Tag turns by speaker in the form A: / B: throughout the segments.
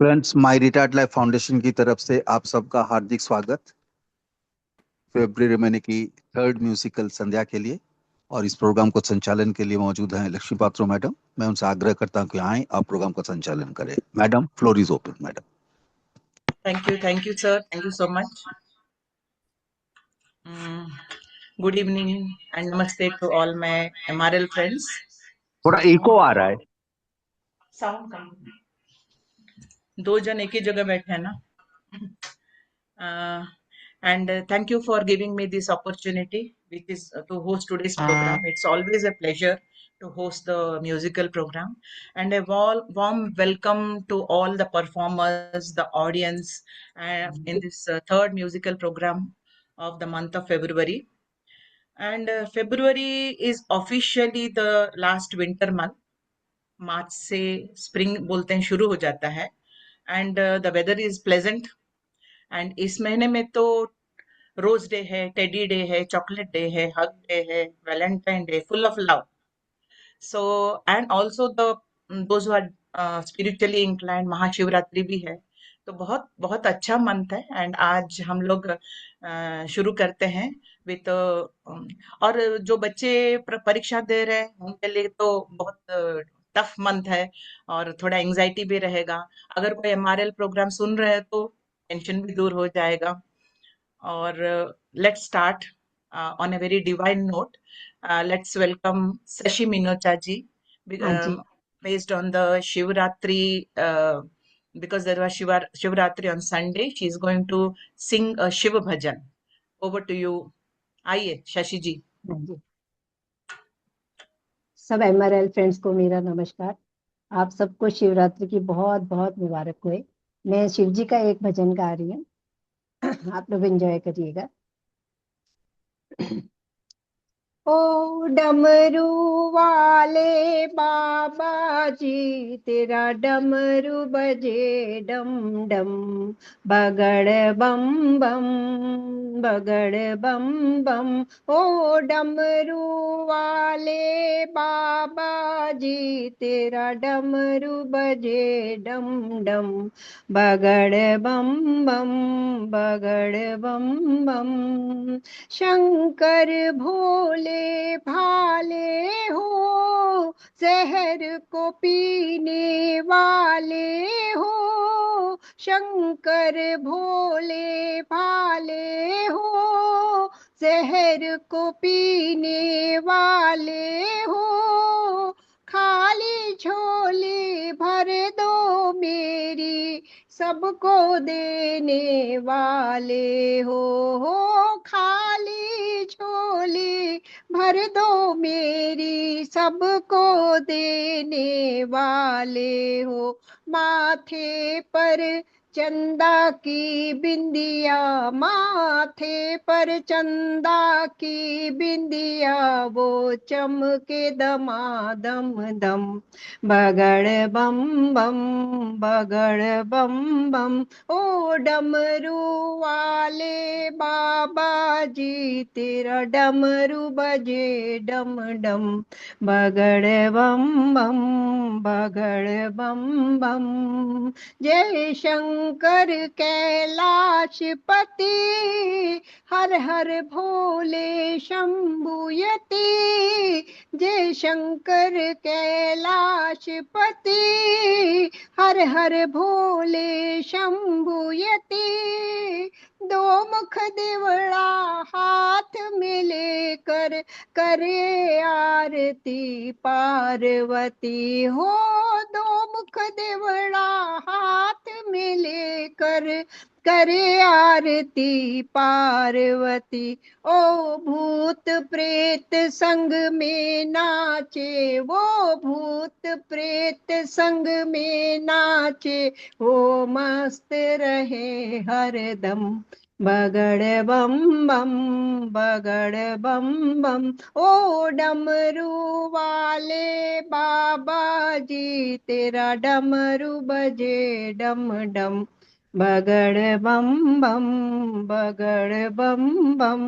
A: Friends, my retired life foundation की तरफ से आप सबका हार्दिक स्वागत फरवरी महीने की थर्ड म्यूजिकल संध्या के लिए। और इस प्रोग्राम को संचालन के लिए मौजूद हैं लक्ष्मी पात्रो मैडम। मैं उनसे आग्रह करता हूं कि आए आप प्रोग्राम का संचालन करें। Madam, floor is open. Madam,
B: Thank you, sir. Thank you so much. Mm, Good evening and namaste to all my MRL friends.
A: थोड़ा इको आ रहा है।
B: Sound कम। दो जन एक ही जगह बैठे हैं ना। uh, and thank you for giving me this opportunity, which is to host today's program. It's always a pleasure to host the musical program, and a warm welcome to all the performers, the audience, in this third musical program of the month of February. And February is officially the last winter month. मार्च से spring बोलते हैं शुरू हो जाता है। And the weather is pleasant. And इस महीने में तो रोज डे है, टेडी डे है, चॉकलेट डे है, हग डे है, valentine day, full of love. So and also the those who are spiritually inclined, Mahashivratri भी है। तो बहुत बहुत अच्छा मंथ है। एंड आज हम लोग शुरू करते हैं विथ और जो बच्चे परीक्षा दे रहे हैं उनके लिए तो बहुत टफ मंथ है और थोड़ा एंजाइटी भी रहेगा। अगर कोई एमआरएल प्रोग्राम सुन रहे हैं तो टेंशन भी दूर हो जाएगा। और let's start on a very divine note. Let's welcome Sashi Minocha ji,
C: हाँ जी।
B: based on the Shivratri, because there was Shivratri on Sunday. She is going to sing a Shiva bhajan. Over to you. आइए शशि जी।
C: हाँ जी, सब MRL friends को मेरा नमस्कार। आप सबको शिवरात्रि की बहुत बहुत मुबारक होए। मैं शिव जी का एक भजन गा रही हूँ, आप लोग एंजॉय करिएगा। ओ डमरू वाले बाबा जी, तेरा डमरू बजे डम डम, बगड़ बम बम, बगड़ बम बम। ओ डमरू वाले बाबा जी, तेरा डमरू बजे डम डम, बगड़ बम बम, बगड़ बम बम। शंकर भोले भाले हो, जहर को पीने वाले हो। शंकर भोले भाले हो, जहर को पीने वाले हो। खाली झोली भर दो मेरी, सबको देने वाले हो। खाली झोली भर दो मेरी, सबको देने वाले हो। माथे पर चंदा की बिंदिया, माथे पर चंदा की बिंदिया, वो चमके दमादम दम, बगड़ बम बम, बगड़ बम बम। ओ डमरू वाले बाबा जी, तेरा डमरू बजे डम डम, बगड़ बम बम, बगड़ बम बम। जय शंकर कैलाश पति, हर हर भोले शंभुयति। जय शंकर कैलाश पति, हर हर भोले शंभुयति। दो मुख दिवड़ा हाथ में लेकर, करे आरती पार्वती हो। दो मुख दिवड़ा हाथ में लेकर, करे आरती पार्वती। ओ भूत प्रेत संग में नाचे, वो भूत प्रेत संग में नाचे, वो मस्त रहे हरदम, बगड़ बम बम, बगड़ बम बम। ओ डमरू वाले बाबा जी, तेरा डमरू बजे डम डम, बगड़ बम बम, बगड़ बम बम।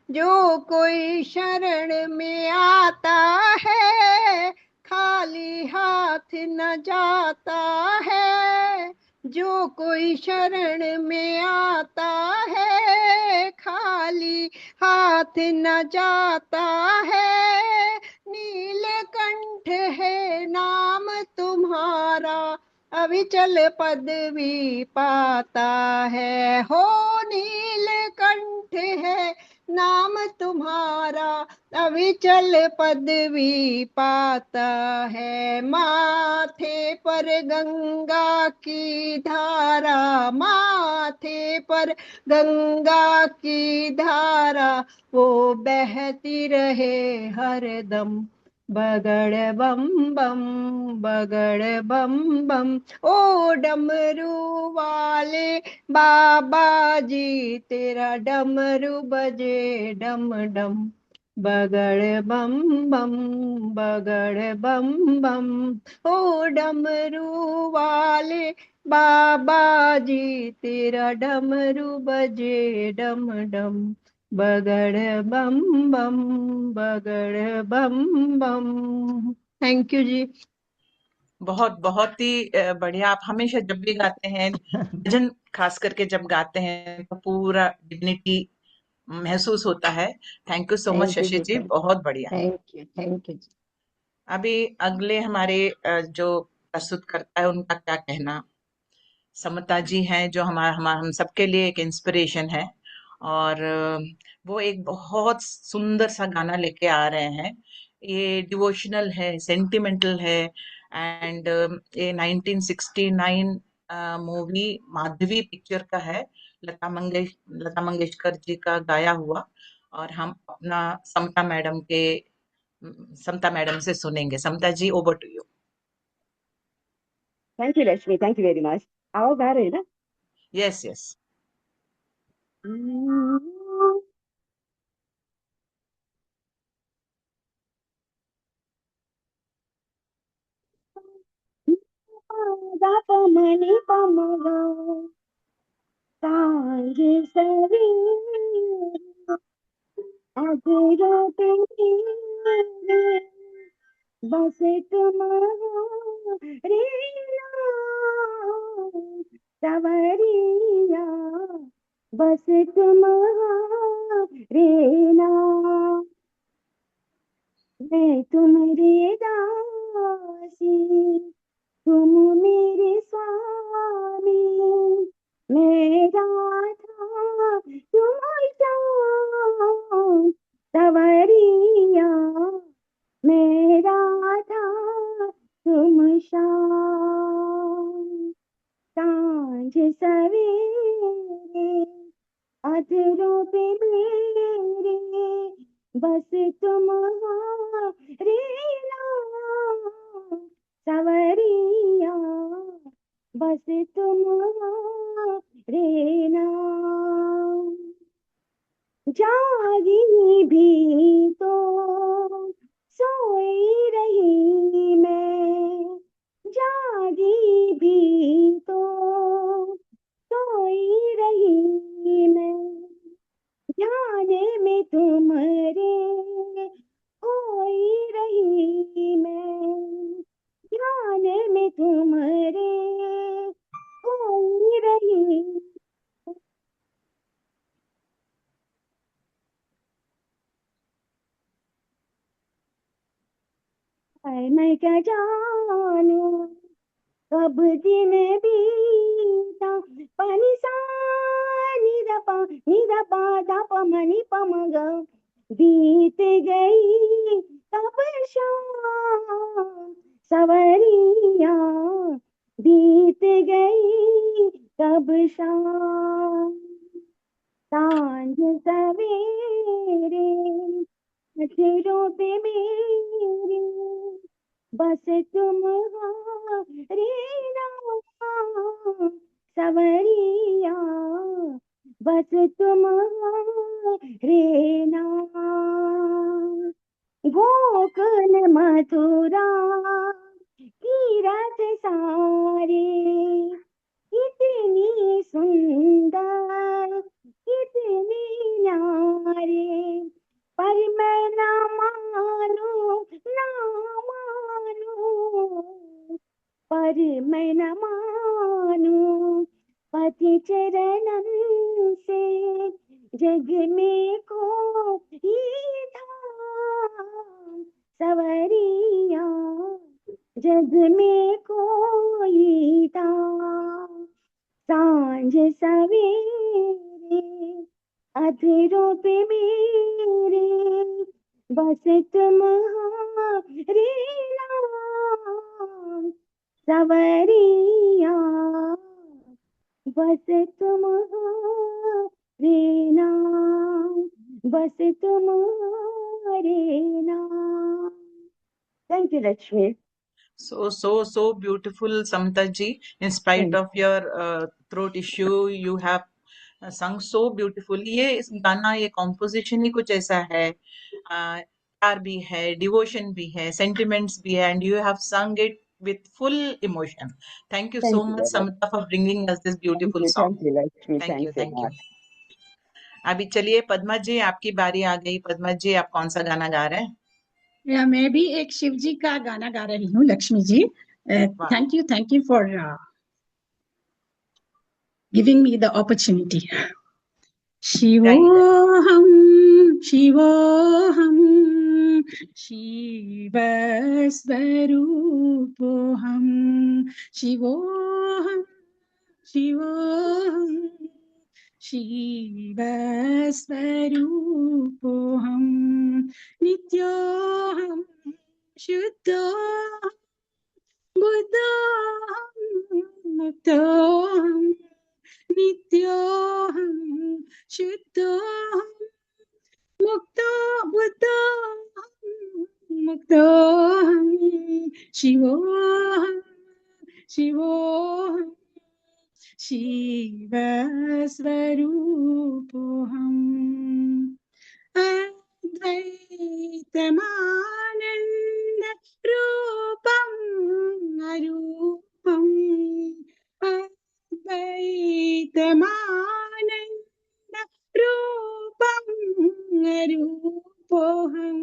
C: जो कोई शरण में आता है, खाली हाथ न जाता है। जो कोई शरण में आता है खाली हाथ न जाता है। नीलकंठ है नाम तुम्हारा अविचल पदवी पाता है। हो नीलकंठ है नाम तुम्हारा अविचल पदवी पाता है। माथे पर गंगा की धारा, माथे पर गंगा की धारा, वो बहती रहे हरदम। बगड़ बम बम, बगड़ बम बम। ओ डमरू वाले बाबा जी, तेरा डमरू बजे डम डम। बगड़ बम बम, बगड़ बम बम। ओ डमरू वाले बाबा जी, तेरा डमरू बजे डम डम। बगड़ बम बम, बगड़ बम बम। थैंक यू जी।
B: बहुत बहुत ही बढ़िया। आप हमेशा जब भी गाते हैं भजन, खास करके जब गाते हैं तो पूरा डिग्निटी महसूस होता है। Thank you so much
C: thank you
B: Shashi
C: ji,
B: जी, बहुत बढ़िया।
C: थैंक यू जी।
B: अभी अगले हमारे जो प्रस्तुत करता है उनका क्या कहना। समता जी हैं जो हम सबके लिए एक इंस्पिरेशन है। और वो एक बहुत सुंदर सा गाना लेके आ रहे हैं। ये डिवोशनल है, सेंटिमेंटल है। एंड ये 1969 मूवी माधवी पिक्चर का है। लता मंगेशकर जी का गाया हुआ। और हम अपना समता मैडम से सुनेंगे। Samta ji, over to you.
D: Thank you Lakshmi, thank you very much. आवाज आ रही है ना?
B: Yes yes.
D: मणि पमगा सांझ सवेरे अधरो तेरे बस तुम्हारे नाम सवरिया, बस तुम्हारे नाम। मैं तुम्हारे दासी, तुम मेरे स्वामी। मैं राधा तुम श्याम सवरिया, मैं राधा तुम श्याम। सांझ सवेरे अधरों पे मेरे बस तुम्हारे नाम सवरिया, बस तुम्हारे नाम। जागी भी तो सोई रही मैं, जागी भी तो सोई रही मैं। ध्यान में तुम्हारे खोई रही मैं, ध्यान में तुम्हारे खोई रही। मैं क्या जानू कब दिन बीता। पानी सा नि दा पा दा प मनी प म ग। बीत गई कब शाम सवरिया, बीत गई कब शाम। सांझ सवेरे अधरों पे मेरे बस तुम्हारे नाम सवरिया, बस तुम्हारे नाम। गोकुल मथुरा की रात सारे कितनी सुंदर कितनी न्यारे, पर मैं ना मानू ना मानू, पर मैं न मानू पति चरणन से जग में कोई धाम, सवरिया जग में कोई धाम। सांझ सवेरे अधरों पे मेरे बस तुम्हारे नाम, सवरिया बस तुम्हारे नाम, बस तुम्हारे नाम। Thank you Lakshmi.
B: So beautiful, Samta ji. In spite of your throat issue, you have sung so beautifully. ये इस गाना, ये composition ही कुछ ऐसा है, प्यार भी है, devotion भी है, sentiments भी है, and you have sung it with full emotion. Thank you so
D: Thank you
B: much,
D: very much.
B: Samta, for bringing us this beautiful song.
D: Thank you Lakshmi.
B: Thank you,
D: Thanks a
B: thank you.
D: lot.
B: अभी चलिए पद्मा जी, आपकी बारी आ गई। पद्मा जी, आप कौन सा गाना गा रहे हैं?
E: मैं भी एक शिव जी का गाना गा रही हूँ, लक्ष्मी जी।
B: वाह।
E: Thank you for giving me the opportunity. शिवोऽहं शिवोऽहं शिवस्वरूपोऽहं शिवोऽहं शिवोऽहं शिवस्वरूपोऽहं नित्योऽहं शुद्धोऽहं बुद्धोऽहं मुक्तोऽहं नित्योऽहं शुद्धोऽहं मुक्तो बुद्धोऽहं मुक्तोऽहं शिवोऽहं शिवोऽहं शिवस्वरूपोऽहम् अद्वैतमानन्द रूपम् अरूपम् अद्वैतमानन्द रूपम् अरूपोऽहं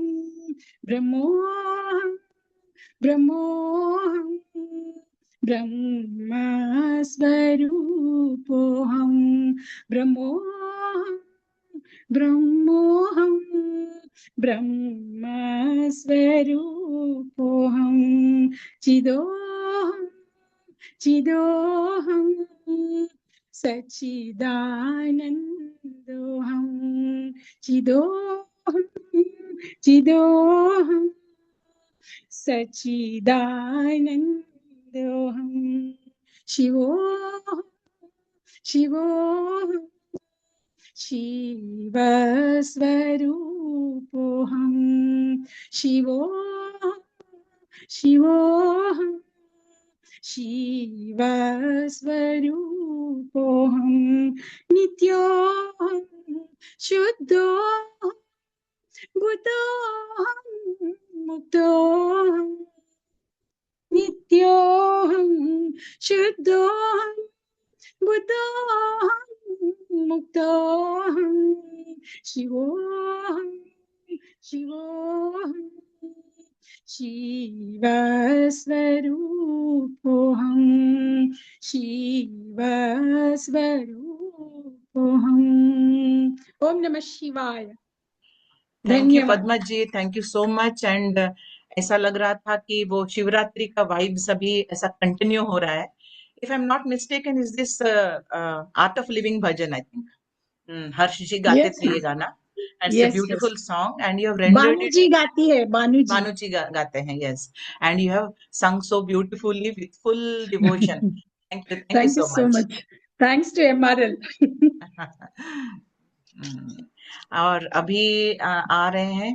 E: ब्रह्मोऽहं ब्रह्मोऽहं ब्रह्मस्वरूपोऽहं ब्रह्मोऽहं ब्रह्मोऽहं ब्रह्मस्वरूपोऽहं चिदोऽहं चिदोऽहं सच्चिदानन्दोऽहं चिदोऽहं चिदोऽहं सच्चिदानन्दोऽहं शिवोऽहं शिवोऽहं शिवस्वरूपोऽहं शिवोऽहं शिवोऽहं शिवस्वरूपोऽहं नित्योऽहं शुद्धोऽहं बुद्धोऽहं मुक्तोऽहं नित्योऽहं शुद्धोऽहं बुद्धोऽहं मुक्तोऽहं शिवोऽहं शिवोऽहं शिवस्वरूपोऽहं शिवस्वरूपोऽहं। ओम नमः शिवाय।
B: थैंक यू
E: धन्यवाद।
B: Padma ji, thank you so much. And ऐसा लग रहा था कि वो शिवरात्रि का वाइब्स अभी ऐसा कंटिन्यू हो रहा है। If I am not mistaken, is this art of living bhajan, I think Harsh ji गाते
E: Yes,
B: थे ये गाना। And it's a
E: yes, yes.
B: Beautiful song and you have rendered
E: Banu
B: it.
E: जी गाती है, बानू जी।
B: भानु जी गाते हैं, yes. And you have sung so beautifully with full devotion. Thank you
E: Thank you
B: so
E: so
B: much.
E: much. Thanks to MRL.
B: और अभी आ रहे हैं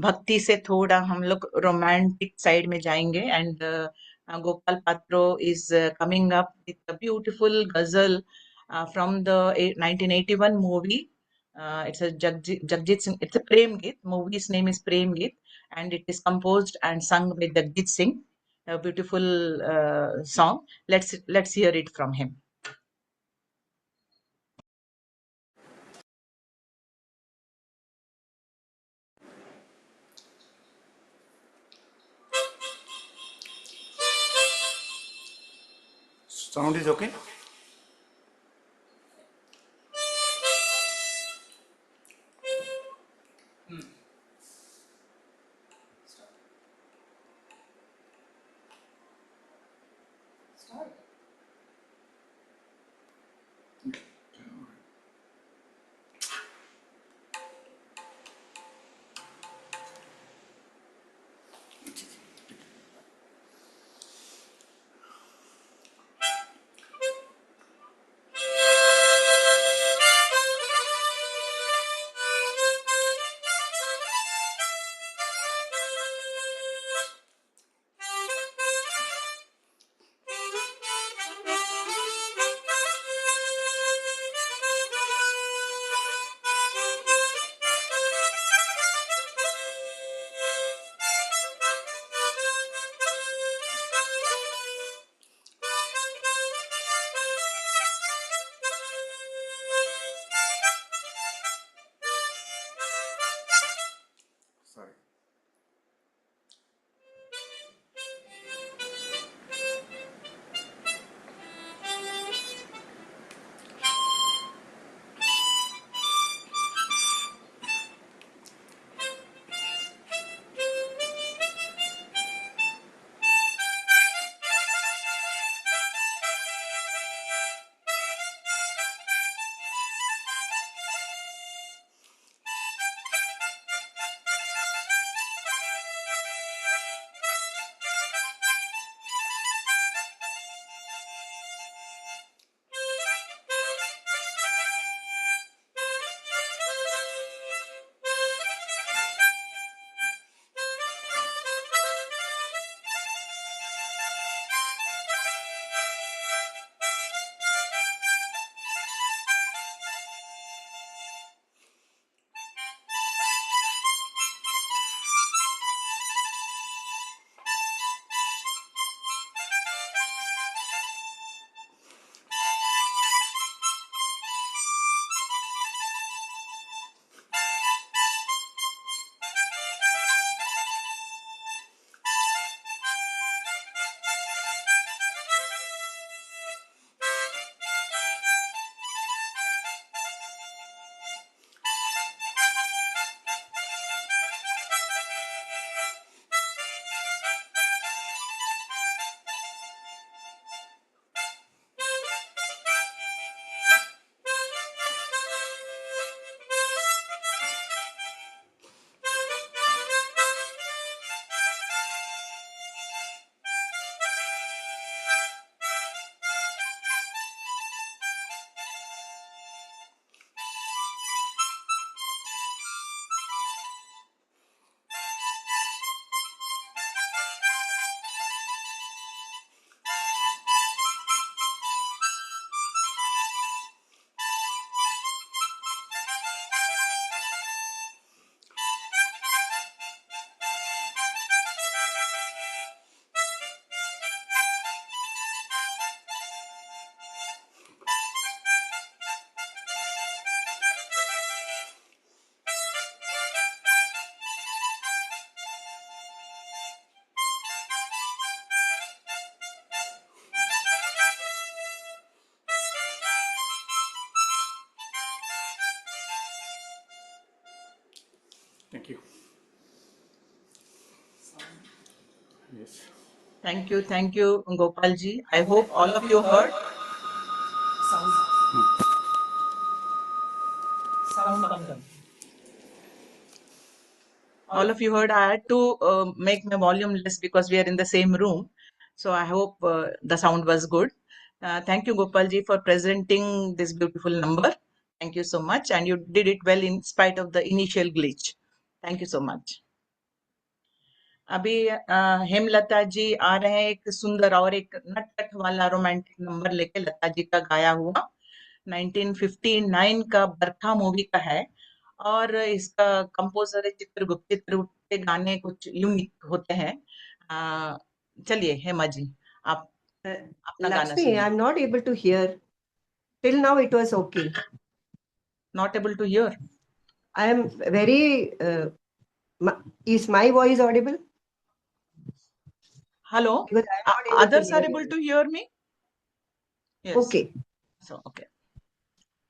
B: भक्ति से थोड़ा हम लोग रोमांटिक साइड में जाएंगे। And Gopal Patro is coming up with a beautiful ghazal from the 1981 movie. It's a Jagjit Singh. It's a Prem Geet. Movie's name is Prem Geet, and it is composed and sung by Jagjit Singh. A beautiful song. Let's hear it from him.
F: Sound is okay? Thank you. Yes.
B: Thank you, Gopalji. I hope all of you heard. Sound कम करो. All of you heard. I had to make my volume less because we are in the same room. So I hope the sound was good. Thank you, Gopalji, for presenting this beautiful number. Thank you so much. And you did it well in spite of the initial glitch. Thank you so much. अभी हेमलता जी आ रहे हैं एक सुंदर और एक नटखट वाला romantic number लेके, लता जी का गाया हुआ 1959 का बरखा मूवी का है और इसका कंपोजर है चित्रगुप्त। चित्रगुप्त के गाने कुछ यूनिक होते हैं। चलिए हेमा जी, आप अपना गाना
G: Lakshmi,
B: सुनिए।
G: I'm not able to hear. Till now it was okay.
B: Not able to hear.
G: I am very. Is my voice audible?
B: Hello.
G: Because I'm not able
B: Others
G: to
B: are
G: hear
B: able
G: you.
B: to hear me. Yes.
G: Okay.
B: So okay.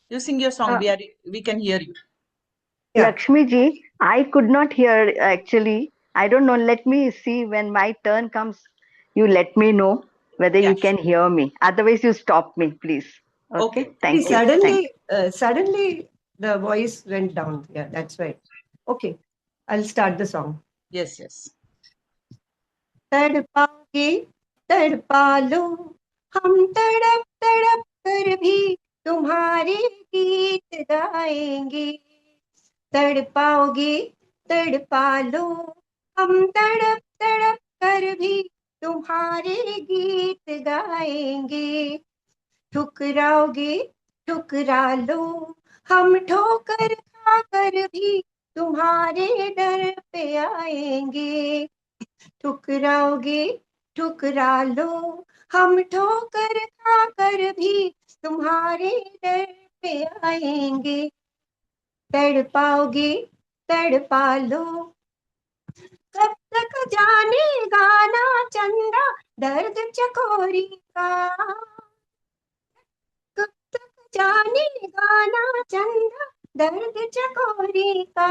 B: You sing your song. We can hear you.
G: Yeah.
D: Lakshmi ji, I could not hear actually. I don't know. Let me see when my turn comes. You let me know. whether
B: Yeah,
D: you can hear me. Otherwise, you stop me, please. Okay.
B: Okay.
D: Thank you.
G: Suddenly, suddenly the voice went down. Yeah, that's right. Okay, I'll start the song.
B: Yes, yes.
G: तड़पाओगे तड़पा लो हम तड़प तड़प कर भी तुम्हारे गीत गाएंगे तड़पाओगे तड़पा लो हम तड़प तड़प कर भी तुम्हारे गीत गाएंगे ठुकराओगे ठुकरा लो हम ठोकर खाकर भी तुम्हारे दर पे आएंगे ठुकराओगे ठुकरा लो हम ठोकर खाकर भी तुम्हारे दर पे आएंगे तड़पाओगे तड़पा लो कब तक जाने गाना चंदा दर्द चकोरी का कब तक जाने गाना चंदा दर्द चकोरी का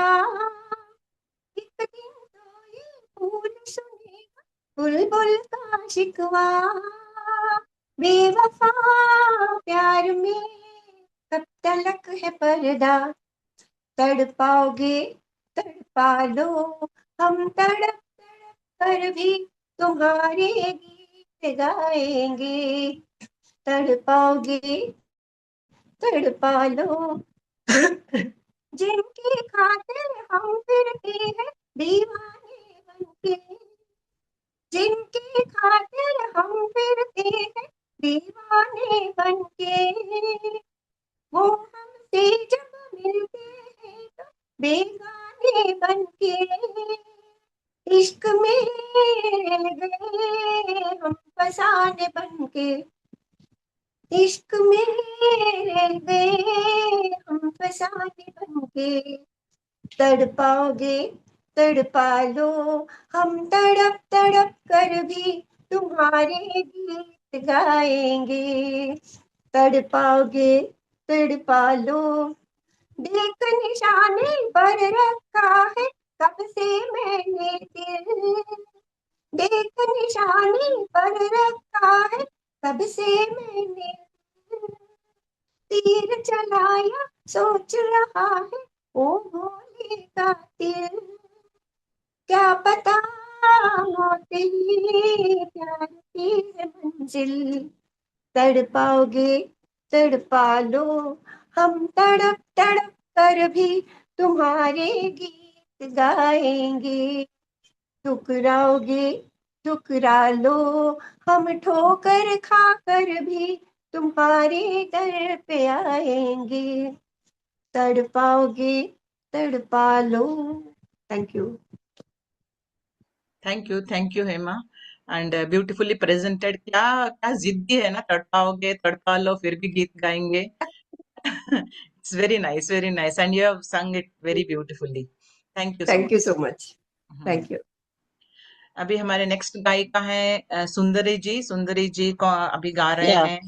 G: एक दिन तो ये फूल सुनेगा बुलबुल का शिकवा बेवफा प्यार में कब तलक है पर्दा तड़पाओगे तड़पा लो हम तड़प तड़प कर भी तुम्हारे गीत गाएंगे तड़पाओगे तड़पा लो जिनकी खातिर हम फिरते हैं दीवाने बनके जिनकी खातिर हम फिरते हैं दीवाने बनके वो हमसे जब मिलते हैं तो बेगाने बनके इश्क में रह गए हम फसाने बनके इश्क में रह गए हम फसाने बनके तड़पाओगे तड़पा लो हम तड़प तड़प कर भी तुम्हारे गीत गाएंगे तड़पाओगे तड़पा लो देख निशाने पर रखा है कब से मैंने दिल देख निशाने पर रखा है कब से मैंने तीर चलाया सोच रहा है ओ भोले का दिल क्या पता मौत ही प्यार की है मंजिल तड़पाओगे तड़पा लो हम तड़प तड़प कर भी तुम्हारे गीत गाएंगे ठुकराओगे ठुकरा लो हम ठोकर खाकर भी तुम्हारे दर पे आएंगे तड़पाओगे तड़पा लो thank you
B: Thank you, Hema. And beautifully presented. क्या क्या जिद्दी है ना तड़पाओगे तड़पा लो फिर भी गीत गाएंगे. It's very nice, and you have sung it very beautifully. Thank you so
G: thank you
B: much.
G: So much
B: hmm.
G: Thank you
B: अभी हमारे नेक्स्ट गायिका है सुंदरी जी. सुंदरी जी को अभी गा रहे
H: Yeah,
B: हैं.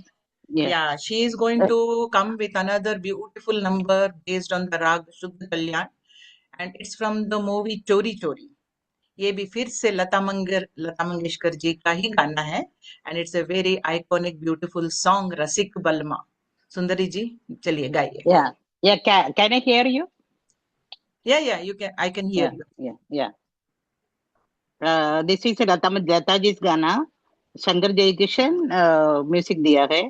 H: yeah.
B: Yeah, she is going to come with another beautiful number based on the rag Shuddha Kalyan, and it's from the movie Chori Chori. ये भी फिर से लता मंगेशकर जी का ही गाना है, and it's a very iconic beautiful song Rasik Balma. Sundari जी चलिए गाइए.
H: Yeah, yeah. Can I hear you?
B: या you can, I can hear
H: Yeah,
B: you.
H: yeah. This is Lata ji गाना. शंकर जयकिशन म्यूजिक दिया है.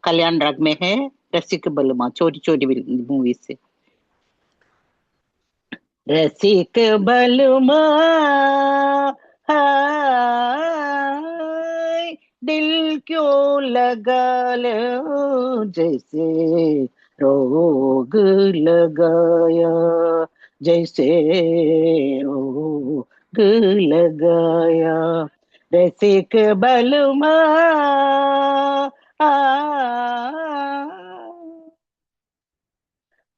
H: कल्याण राग में है. रसिक बलमा छोटी छोटी मूवी से. रसिक बलमा हाय दिल क्यों लगा लो जैसे रोग लगाया जैसे रोग लगाया रसिक बलमा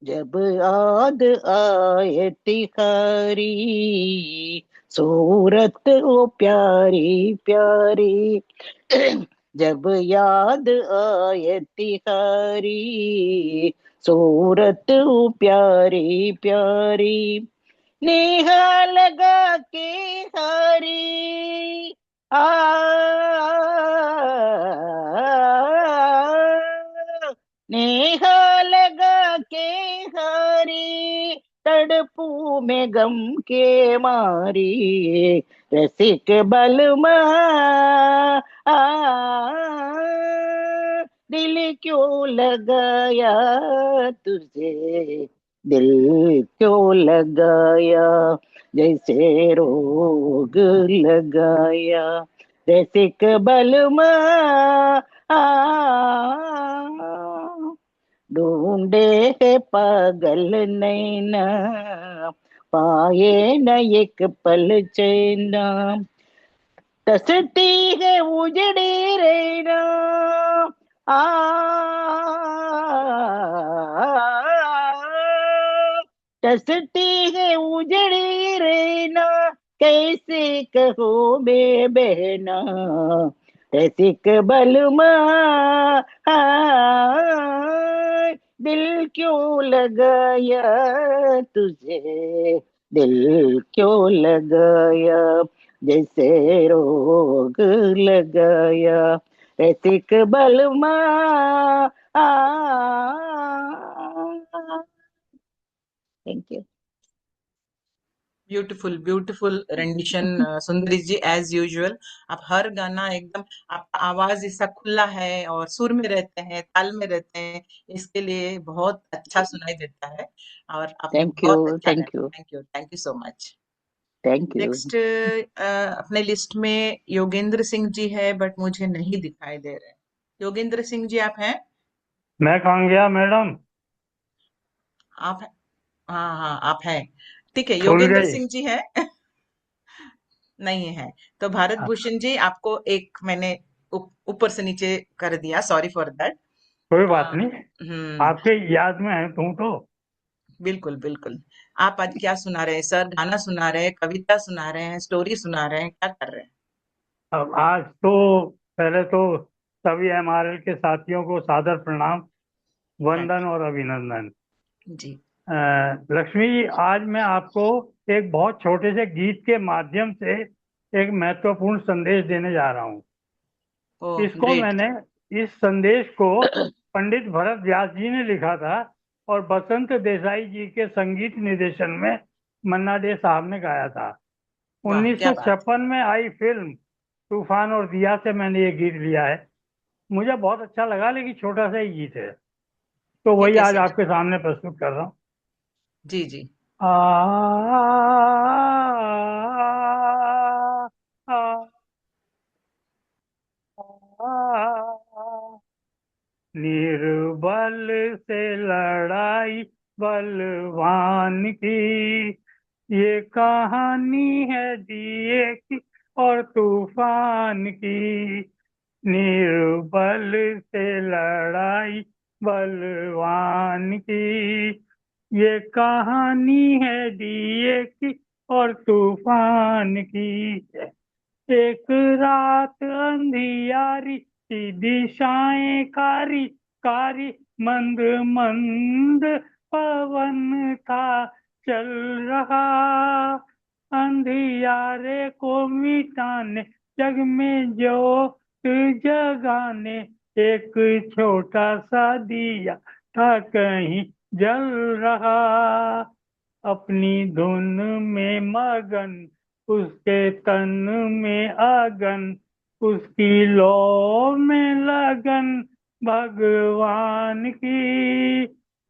H: जब याद आए तिहारी सूरत ओ प्यारी प्यारी जब याद आए तिहारी सूरत ओ प्यारी प्यारी नेहा लगा के हारी नेह लगा के हरी तड़पू में गम के मारी रसिक बलमा दिल क्यों लगाया तुझे दिल क्यों लगाया जैसे रोग लगाया रसिक बलमा आ ढूंढे है पागल नैना पाए न एक पल चैना टसती है उजड़ी रहना आ टसती है उजड़ी रहना कैसे कहो बे बहना रसिक बलमा दिल क्यों लगाया तुझे दिल क्यों लगाया जैसे रोग लगाया रसिक बलमा thank you
B: beautiful beautiful rendition Sundari ji, as usual. आप हर गाना एकदम, आपका आवाज ऐसा खुला है और सुर में रहते हैं, ताल में रहते हैं, इसके लिए बहुत अच्छा सुनाई देता है और आपने
H: थैंक यू
B: बहुत अच्छा
H: थैंक
B: गाया।
H: You
B: thank you so much.
H: Thank you
B: next अपने लिस्ट में योगेंद्र सिंह जी है, बट मुझे नहीं दिखाई दे रहे। योगेंद्र सिंह जी आप हैं?
I: मैं कहाँ गया मैडम?
B: आप हाँ हाँ आप हैं, ठीक है।
I: भूल
B: योगेंद्र
I: गई?
B: सिंह जी है? नहीं है तो भारत भूषण जी, आपको एक मैंने ऊपर से नीचे कर दिया, सॉरी फॉर दैट।
I: कोई बात नहीं,
B: हम्म।
I: आपके याद में है तुम तो।
B: बिल्कुल बिल्कुल। आप आज क्या सुना रहे हैं सर? गाना सुना रहे हैं, कविता सुना रहे हैं, स्टोरी सुना रहे हैं, क्या कर रहे हैं?
I: अब आज तो पहले तो सभी एमआरएल के साथियों को सादर प्रणाम,
B: थैंक
I: वंदन और अभिनंदन।
B: यू जी।
I: लक्ष्मी जी, आज मैं आपको एक बहुत छोटे से गीत के माध्यम से एक महत्वपूर्ण संदेश देने जा रहा हूँ।
B: ओह
I: इसको
B: ग्रेट।
I: मैंने इस संदेश को पंडित भरत व्यास जी ने लिखा था और बसंत देसाई जी के संगीत निर्देशन में मन्ना डे साहब ने गाया था।
B: वाह क्या बात।
I: 1956 में आई फिल्म तूफान और दिया से मैंने ये गीत लिया है। मुझे बहुत अच्छा लगा, लेकिन छोटा सा ही गीत है, तो वही
B: ठीक है
I: आज
B: सर।
I: आपके सामने प्रस्तुत कर रहा हूँ।
B: जी जी।
I: आ, आ, आ, निर्बल से लड़ाई बलवान की, ये कहानी है दिए की और तूफान की। निर्बल से लड़ाई बलवान की, ये कहानी है दिए की और तूफान की। एक रात अंधियारी सी दिशाएं कारी कारी, मंद मंद पवन था चल रहा, अंधियारे को मिटाने जग में ज्योत जगाने एक छोटा सा दिया था कहीं जल रहा। अपनी धुन में मगन उसके तन में आगन, उसकी लौ में लगन भगवान की।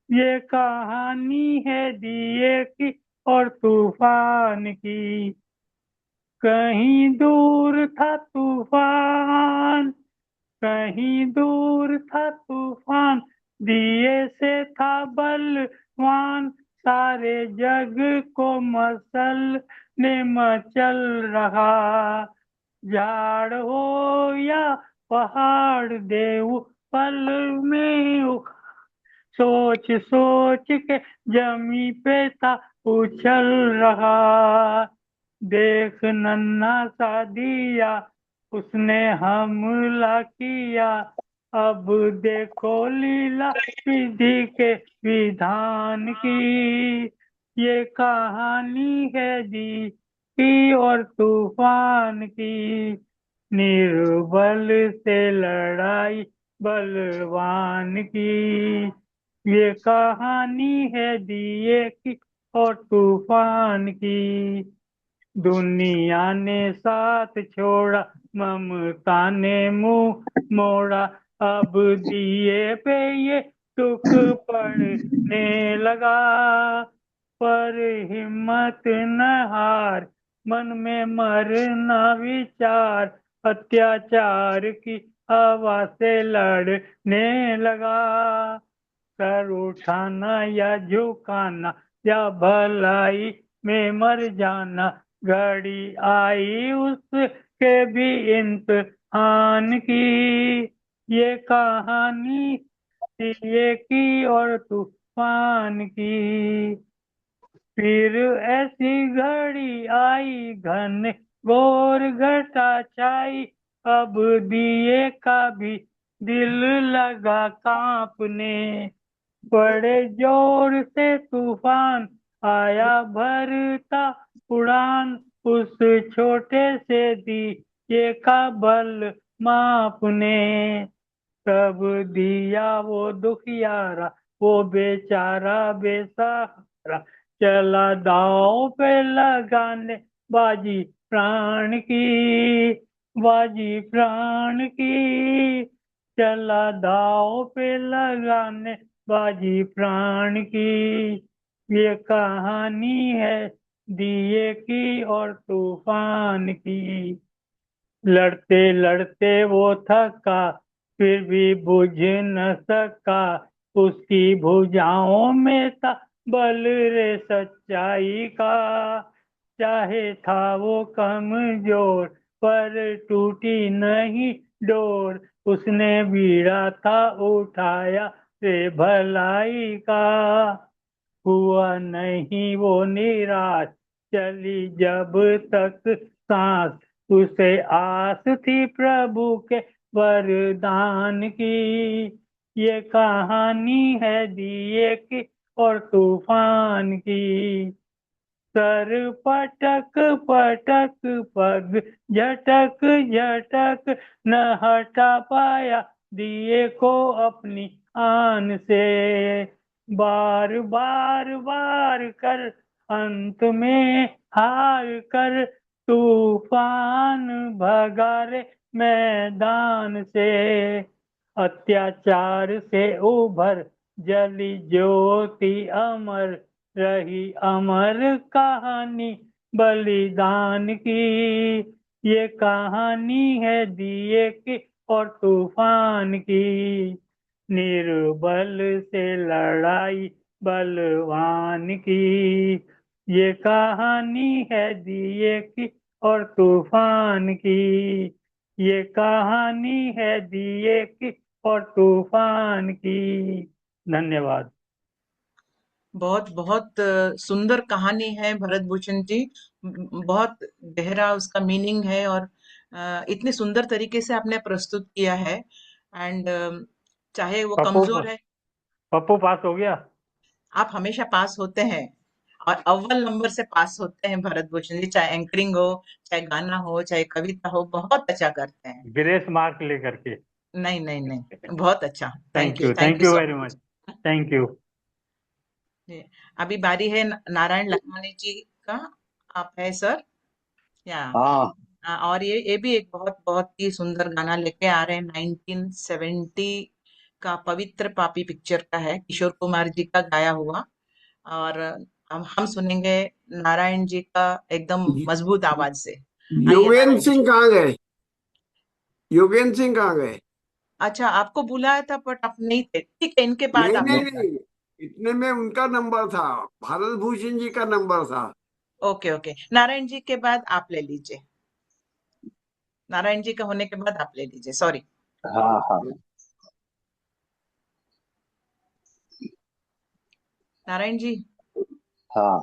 I: ये कहानी है दिए की और तूफान की। कहीं दूर था तूफान, कहीं दूर था तूफान, दिए से था बलवान, सारे जग को मसल ने मचल रहा। झाड़ हो या पहाड़ देव पल में सोच सोच के जमी पे था उछल रहा। देख नन्हा सा दिया उसने हमला किया, अब देखो लीला विधि के विधान की। ये कहानी है दी की और तूफान की। निर्बल से लड़ाई बलवान की। ये कहानी है दिए की और तूफान की। दुनिया ने साथ छोड़ा, ममता ने मुंह मोड़ा, अब दिए पे ये दुख पड़ने लगा। पर हिम्मत न हार, मन में मरना विचार, अत्याचार की हवा से लड़ने लगा। सर उठाना या झुकाना या भलाई में मर जाना, घड़ी आई उसके भी इम्तिहान की। ये कहानी दिए की और तूफान की। फिर ऐसी घड़ी आई, घन घोर घटा छाई, अब दिए का भी दिल लगा कांपने। बड़े जोर से तूफान आया भरता उड़ान, उस छोटे से दिए का बल मापने। तब दिया वो दुखियारा, वो बेचारा बेसहारा, चला दांव पे लगाने बाजी प्राण की, बाजी प्राण की। चला दांव पे लगाने बाजी प्राण की। ये कहानी है दिए की और तूफान की। लड़ते लड़ते वो थका, फिर भी बुझ न सका, उसकी भुजाओं में था बल रे सच्चाई का। चाहे था वो कमजोर, पर टूटी नहीं डोर, उसने बीड़ा था उठाया रे भलाई का। हुआ नहीं वो निराश, चली जब तक सांस, उसे आस थी प्रभु के वरदान की। ये कहानी है दिए की और तूफान की। सर पटक पटक पग झटक झटक, न हटा पाया दिए को अपनी आन से। बार बार बार कर अंत में हार कर, तूफान भगा रे मैदान से। अत्याचार से उभर जली ज्योति अमर रही, अमर कहानी बलिदान की। ये कहानी है दिए की और तूफान की। निर्बल से लड़ाई बलवान की। ये कहानी है दिए की और तूफान की। ये कहानी है दिए की और तूफान की। धन्यवाद।
B: बहुत बहुत सुंदर कहानी है भरत भूषण जी। बहुत गहरा उसका मीनिंग है और इतने सुंदर तरीके से आपने प्रस्तुत किया है। एंड चाहे वो कमजोर है,
I: पप्पू पास हो गया।
B: आप हमेशा पास होते हैं और अव्वल नंबर से पास होते हैं भरत भूषण जी। चाहे एंकरिंग हो, चाहे गाना हो, चाहे कविता हो, बहुत अच्छा करते हैं।
I: ग्रेस मार्क लेकर के।
B: नहीं नहीं नहीं, बहुत अच्छा। Thank you
I: thank you
B: so
I: very much. Thank you.
B: Much. अभी बारी है नारायण लखमानी जी का। आप है सर? या
A: हाँ
B: और ये भी एक बहुत बहुत ही सुंदर गाना लेके आ रहे हैं। 1970 का पवित्र पापी पिक्चर का है, किशोर कुमार जी का गाया हुआ। और हम सुनेंगे नारायण जी का एकदम मजबूत आवाज से। आइए
J: योगेंद्र
B: नारायण जी।
J: सिंह कहाँ गए? योगेंद्र सिंह कहाँ गए?
B: अच्छा, आपको बुलाया था बट आप नहीं थे। ठीक है, इनके बाद
J: नहीं
B: आप
J: नहीं
B: ले।
J: नहीं, इतने में उनका नंबर था, भारत भूषण जी का नंबर था।
B: ओके ओके, नारायण जी के बाद आप ले लीजिए। नारायण जी का होने के बाद आप ले लीजिए, सॉरी।
A: हाँ हाँ
B: नारायण जी।
A: हाँ।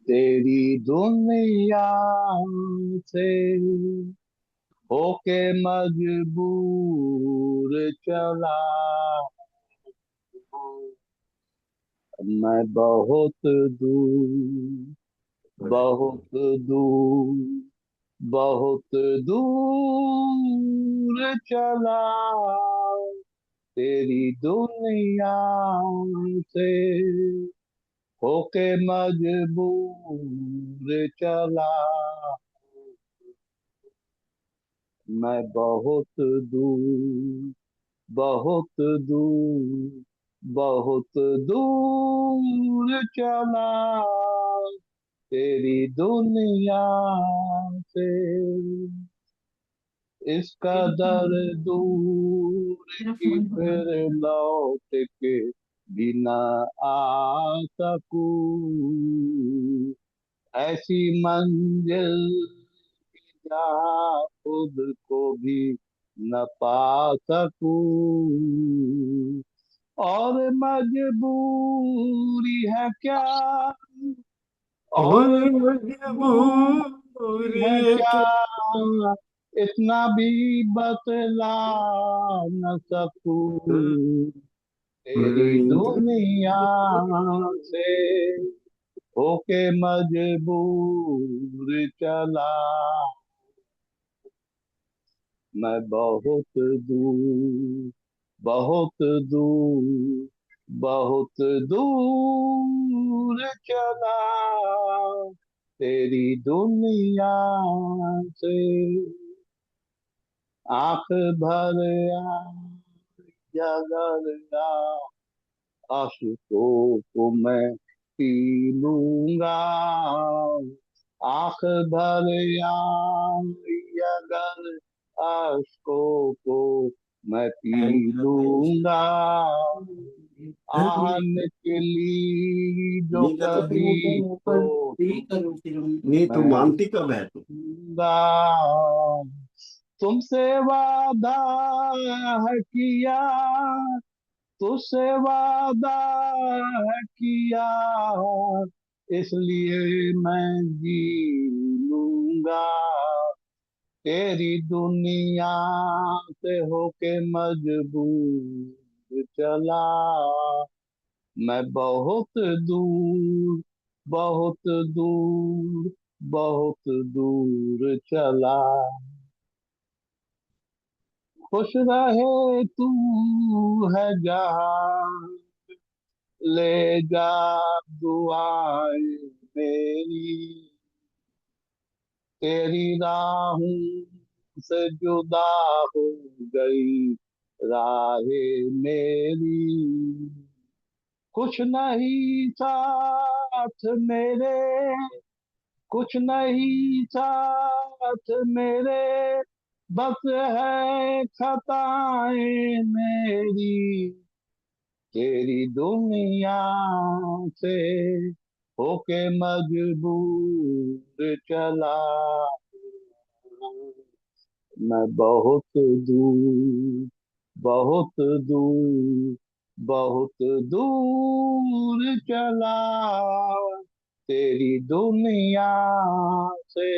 A: तेरी दुनिया से होके मजबूर चला मैं बहुत दूर, बहुत दूर, बहुत दूर
K: चला तेरी दुनिया से होके मजबूर चला मैं बहुत दूर बहुत दूर बहुत दूर चला तेरी दुनिया से इसका दर दूर की फिर लौट के भी न आ सकूं ऐसी मंजिल जहाँ खुद को भी न पा सकूं और मजबूरी है क्या और मजबूरी है क्या इतना भी बतला न सकूं तेरी दुनिया से होके मजबूर चला मैं बहुत दूर बहुत दूर बहुत दूर चला तेरी दुनिया से आंख भर अगर आंसुओं को मैं पी लूंगा आंख भर अगर आंसुओं को मैं पी लूंगा आह निकली जो कभी तो
L: नहीं तो मानती कब है तू
K: तुमसे वादा है किया तुझसे वादा है किया इसलिए मैं जी लूंगा तेरी दुनिया से होके मजबूर चला मैं बहुत दूर बहुत दूर बहुत दूर चला खुश रहे तू है जहाँ ले जा दुआएं मेरी तेरी राहों से जुदा हो गई राहें मेरी कुछ नहीं साथ मेरे कुछ नहीं साथ मेरे बस है खताएं मेरी तेरी दुनिया से होके मजबूर चला मैं बहुत दूर बहुत दूर बहुत दूर चला तेरी दुनिया से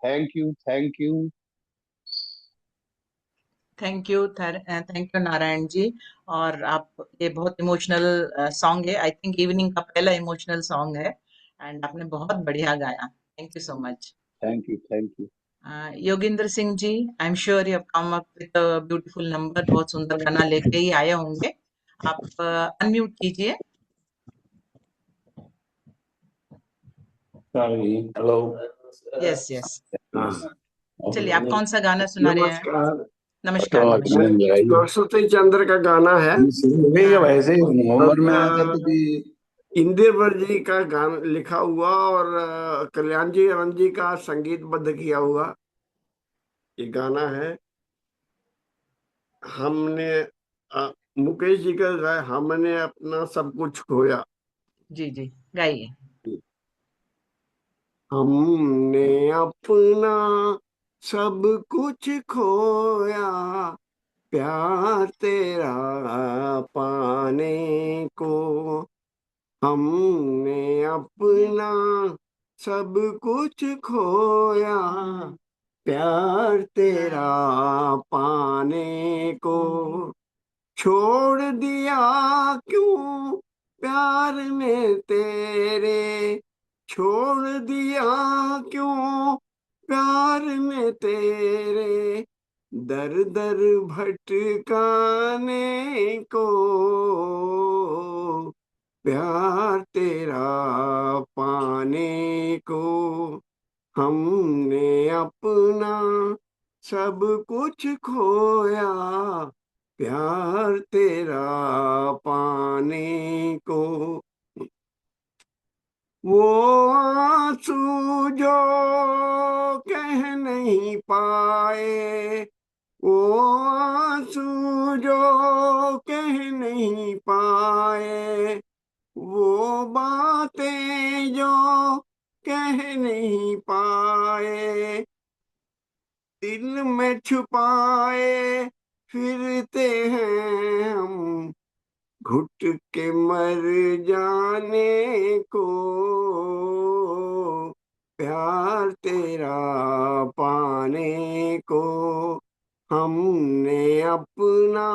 K: thank you
B: thank you Narayan ji. और आप ये बहुत इमोशनल सॉन्ग है, आई थिंक इवनिंग का पहला इमोशनल सॉन्ग है एंड आपने बहुत बढ़िया गाया। Thank you so much.
K: Thank you
B: Yoginder Singh ji, I am sure you have come up with a beautiful number, बहुत सुंदर गाना लेके ही आए होंगे। आप अनम्यूट कीजिए।
L: हेलो
B: यस चलिए, आप कौन सा गाना सुना रहे हैं?
J: नमस्कार।
B: नमस्कार।
J: सरस्वती चंद्र का गाना है।
L: वैसे नवंबर में आया था कि
J: इंदिवर जी का गाना लिखा हुआ और कल्याण जी अनंत जी का संगीतबद्ध किया हुआ ये गाना है। हमने मुकेश जी का गाया हमने अपना सब कुछ खोया।
B: जी गाइए।
J: हमने अपना सब कुछ खोया प्यार तेरा पाने को हमने अपना सब कुछ खोया प्यार तेरा पाने को छोड़ दिया क्यों प्यार ने तेरे छोड़ दिया क्यों प्यार ने तेरे दर दर भटकाने को प्यार तेरा पाने को हमने अपना सब कुछ खोया प्यार तेरा पाने को वो आंसू जो कह नहीं पाए वो आंसू जो कह नहीं पाए वो बातें जो कह नहीं पाए दिल में छुपाए फिरते हैं हम घुट के मर जाने को प्यार तेरा पाने को हमने अपना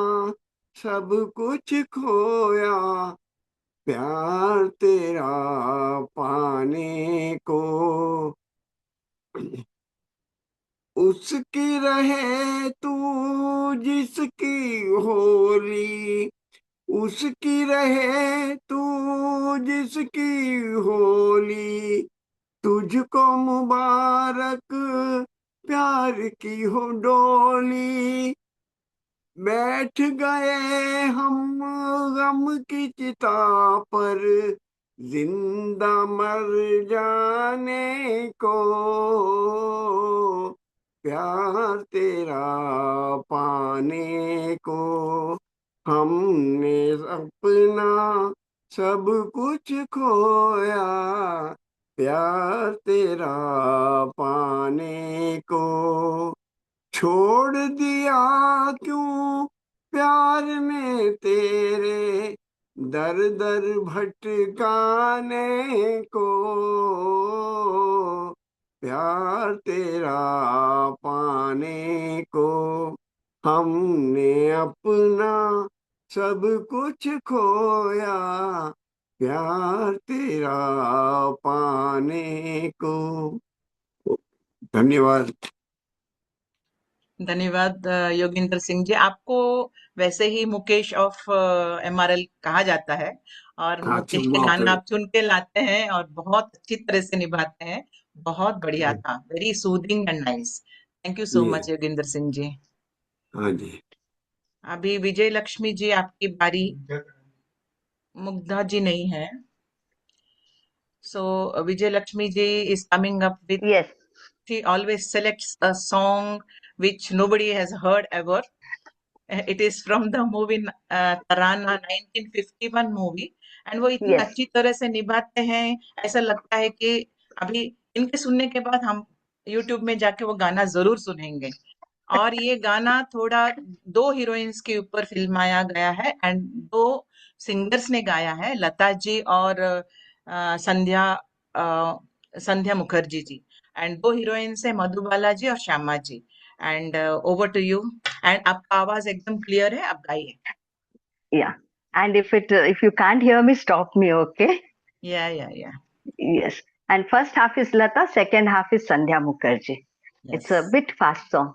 J: सब कुछ खोया प्यार तेरा पाने को उसकी रहे तू जिसकी होली उसकी रहे तू जिसकी होली तुझको मुबारक प्यार की हो डोली बैठ गए हम गम की चिता पर जिंदा मर जाने को प्यार तेरा पाने को हमने अपना सब कुछ खोया प्यार तेरा पाने को छोड़ दिया क्यों प्यार ने तेरे दर दर भटकाने को प्यार तेरा पाने को हमने अपना सब कुछ खोया प्यार तेरा पाने को धन्यवाद
B: धन्यवाद योगेंद्र सिंह जी। आपको वैसे ही मुकेश ऑफ MRL कहा जाता है और
J: हाँ
B: मुकेश के
J: बाप
B: गाने
J: रे
B: आप चुन के लाते हैं और बहुत अच्छी तरह से निभाते हैं। बहुत बढ़िया था, very soothing and nice. Thank you so
J: जी
B: मच योगेंद्र सिंह जी।
J: हाँ जी
B: अभी विजय लक्ष्मी जी आपकी बारी। मुग्धा जी नहीं है, so Vijay Lakshmi ji is coming up with.
D: Yes.
B: She always selects a song which nobody has heard ever. It is from the movie Tarana 1951 movie and वो इतनी
D: Yes.
B: अच्छी तरह से निभाते हैं, ऐसा लगता है कि अभी इनके सुनने के बाद हम YouTube में जाके वो गाना जरूर सुनेंगे। और ये गाना थोड़ा दो हीरोइंस के ऊपर फिल्माया गया है एंड दो सिंगर्स ने गाया है, लता जी और संध्या संध्या मुखर्जी जी। एंड दो हीरोइंस है, मधुबाला जी और Shyama ji. And over to you. And आपका आवाज एकदम क्लियर है, आप गाइए।
D: Yeah. And if you can't hear me, stop me, okay?
B: या
D: Yes. And first half is Lata, second half is Sandhya Mukherjee. It's a bit fast song.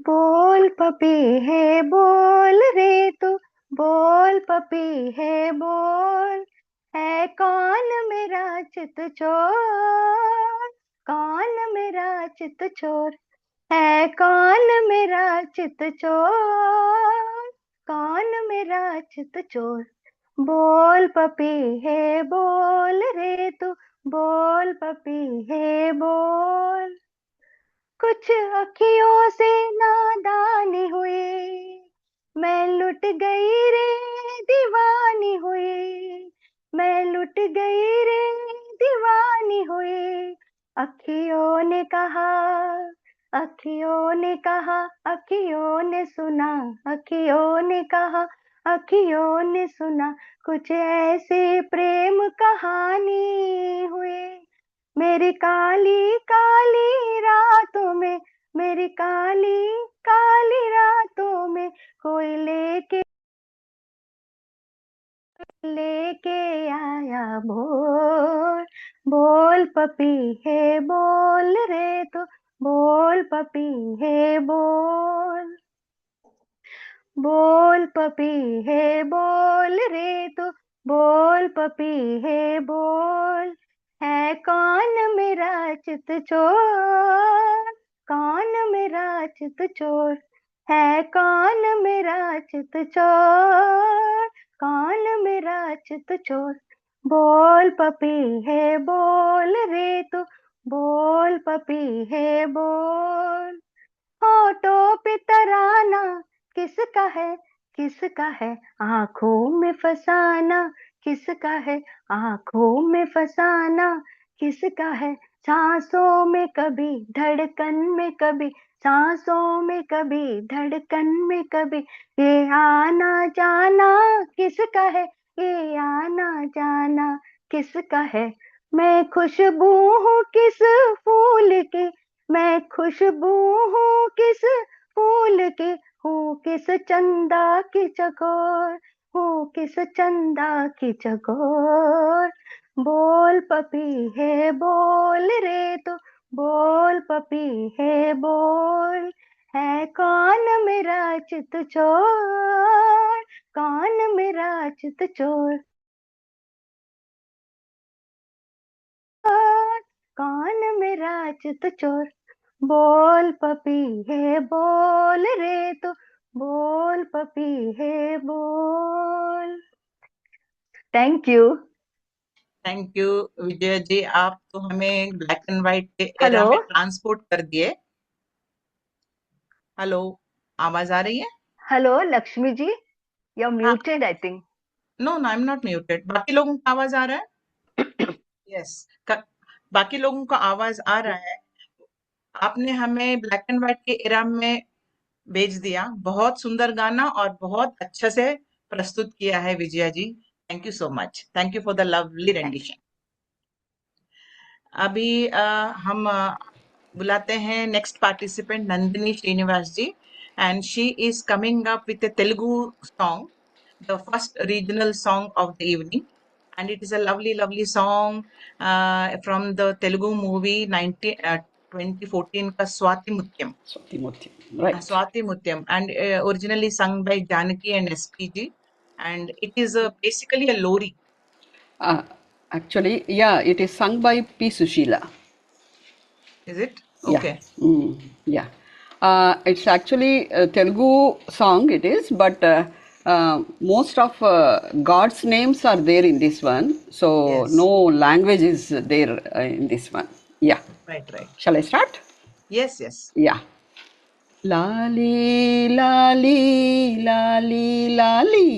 D: बोल puppy है बोल रे तू, बोल पपी है बोल, है कौन मेरा चित चोर, कौन मेरा चित चोर, है कौन मेरा चित चोर, कौन मेरा चित चोर, बोल पपी है बोल रे तू, बोल पपी है बोल, कुछ अखियों से नादानी हुई, मैं लुट गई रे दीवानी हुई, मैं लुट गई रे दीवानी हुई, अखियों ने कहा, अखियों ने कहा, अखियों ने सुना, अखियों ने कहा, अखियों ने सुना, कुछ ऐसी प्रेम कहानी हुई, मेरी काली काली रातों में, मेरी काली काली रातों में, कोई लेके लेके आया बोल, बोल पपी है बोल रे तो, बोल पपीहे बोल, बोल पपीहे बोल रे तू, बोल पपीहे बोल, है कौन मेरा चित चोर, कौन मेरा चित चोर, है कौन मेरा चित चोर, कौन मेरा चित चोर, बोल पपीहे बोल रे तू, बोल पपीहे बोल। होठों पे तराना किसका है, किसका है, आंखों में फसाना किसका है, आंखों में फसाना किसका है, सांसों में कभी धड़कन में कभी, सांसों में कभी धड़कन में कभी, ये आना जाना किसका है, ये आना जाना किसका है। मैं खुशबू हूँ किस फूल की, मैं खुशबू हूँ किस फूल की, हूँ किस चंदा की चकोर, हूँ किस चंदा की चकोर। बोल पपीहे बोल रे तू, बोल पपीहे बोल, है कौन मेरा चित चोर, कौन मेरा चित चोर, कौन मेरा चित चोर। बोल पपीहे बोल रे तू, बोल पपीहे बोल। Thank you.
B: Thank you Vijay ji, आप तो हमें ब्लैक एंड व्हाइट के एरा
D: हेलो
B: में ट्रांसपोर्ट कर दिए। हेलो, आवाज आ रही है?
D: Hello Lakshmi ji, you are
B: हाँ,
D: muted I think.
B: No no, I am not muted. बाकी लोगों का आवाज आ रहा है? यस, बाकी लोगों का आवाज आ रहा है। आपने हमें ब्लैक एंड व्हाइट के एरा में भेज दिया। बहुत सुंदर गाना और बहुत अच्छे से प्रस्तुत किया है Vijaya ji. Thank you so much. Thank you for the lovely rendition. अभी हम बुलाते हैं next participant Nandini Srinivas ji, and she is coming up with a Telugu song, the first regional song of the evening, and it is a lovely song from the Telugu movie 2014 का Swati मुत्यम.
M: Swati Mutyam, right.
B: Swati Mutyam, and originally sung by Janaki and SPG, and it is basically a lori.
M: Actually, yeah, it is sung by P. Sushila.
B: Is it?
M: Yeah.
B: Okay.
M: Yeah. It's actually a Telugu song, it is, but most of God's names are there in this one. So,
B: Yes.
M: no language is there in this one. Yeah.
B: Right.
M: Shall I start?
B: Yes.
M: Yeah. Lali, lali, lali, lali.